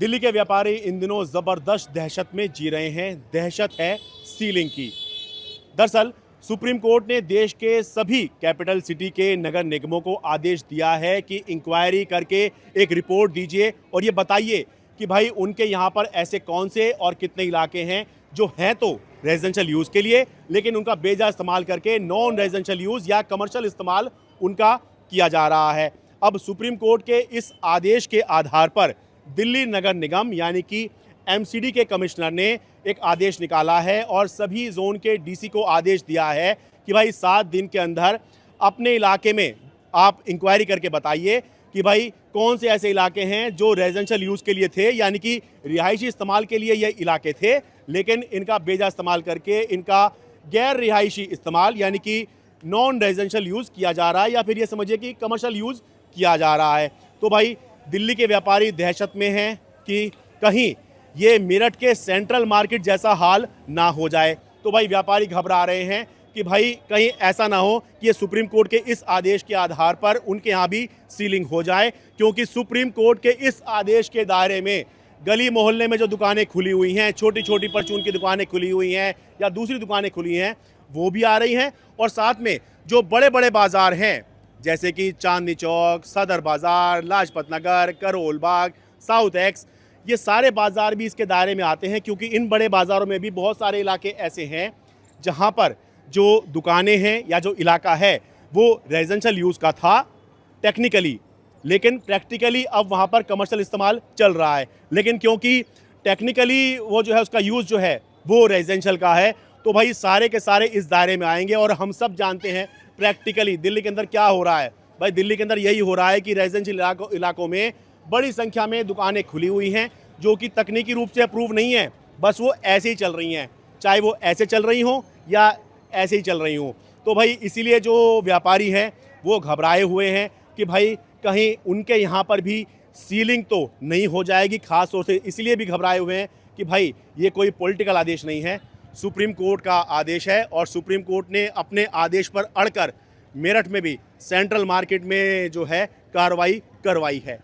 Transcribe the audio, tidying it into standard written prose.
दिल्ली के व्यापारी इन दिनों जबरदस्त दहशत में जी रहे हैं। दहशत है सीलिंग की। दरअसल सुप्रीम कोर्ट ने देश के सभी कैपिटल सिटी के नगर निगमों को आदेश दिया है कि इंक्वायरी करके एक रिपोर्ट दीजिए और ये बताइए कि भाई उनके यहाँ पर ऐसे कौन से और कितने इलाके हैं जो हैं तो रेजिडेंशियल यूज़ के लिए, लेकिन उनका बेजा इस्तेमाल करके नॉन रेजिडेंशियल यूज़ या कमर्शियल इस्तेमाल उनका किया जा रहा है। अब सुप्रीम कोर्ट के इस आदेश के आधार पर दिल्ली नगर निगम यानी कि एमसीडी के कमिश्नर ने एक आदेश निकाला है और सभी जोन के डीसी को आदेश दिया है कि भाई 7 दिन के अंदर अपने इलाके में आप इंक्वायरी करके बताइए कि भाई कौन से ऐसे इलाके हैं जो रेजिडेंशियल यूज़ के लिए थे, यानी कि रिहायशी इस्तेमाल के लिए ये इलाके थे, लेकिन इनका बेजा इस्तेमाल करके इनका गैर रिहायशी इस्तेमाल यानी कि नॉन रेजिडेंशियल यूज़ किया जा रहा है, या फिर ये समझिए कि कमर्शियल यूज़ किया जा रहा है। तो भाई दिल्ली के व्यापारी दहशत में हैं कि कहीं ये मेरठ के सेंट्रल मार्केट जैसा हाल ना हो जाए। तो भाई व्यापारी घबरा रहे हैं कि भाई कहीं ऐसा ना हो कि ये सुप्रीम कोर्ट के इस आदेश के आधार पर उनके यहाँ भी सीलिंग हो जाए, क्योंकि सुप्रीम कोर्ट के इस आदेश के दायरे में गली मोहल्ले में जो दुकानें खुली हुई हैं, छोटी छोटी परचून की दुकानें खुली हुई हैं या दूसरी दुकानें खुली हैं, वो भी आ रही हैं। और साथ में जो बड़े बड़े बाजार हैं जैसे कि चांदनी चौक, सदर बाज़ार, लाजपत नगर, करोल बाग, साउथ एक्स, ये सारे बाज़ार भी इसके दायरे में आते हैं, क्योंकि इन बड़े बाज़ारों में भी बहुत सारे इलाके ऐसे हैं जहां पर जो दुकानें हैं या जो इलाका है वो रेजिडेंशियल यूज़ का था टेक्निकली, लेकिन प्रैक्टिकली अब वहां पर कमर्शियल इस्तेमाल चल रहा है। लेकिन क्योंकि टेक्निकली वो जो है उसका यूज़ जो है वो रेजिडेंशियल का है, तो भाई सारे के सारे इस दायरे में आएंगे। और हम सब जानते हैं प्रैक्टिकली दिल्ली के अंदर क्या हो रहा है। भाई दिल्ली के अंदर यही हो रहा है कि रेजिडेंशियल इलाकों में बड़ी संख्या में दुकानें खुली हुई हैं जो कि तकनीकी रूप से अप्रूव नहीं है, बस वो ऐसे ही चल रही हैं, चाहे वो ऐसे चल रही हों या ऐसे ही चल रही हों। तो भाई इसीलिए जो व्यापारी हैं वो घबराए हुए हैं कि भाई कहीं उनके यहाँ पर भी सीलिंग तो नहीं हो जाएगी। ख़ास तौर से इसलिए भी घबराए हुए हैं कि भाई ये कोई पॉलिटिकल आदेश नहीं है, सुप्रीम कोर्ट का आदेश है और सुप्रीम कोर्ट ने अपने आदेश पर अड़कर मेरठ में भी सेंट्रल मार्केट में जो है कार्रवाई करवाई है।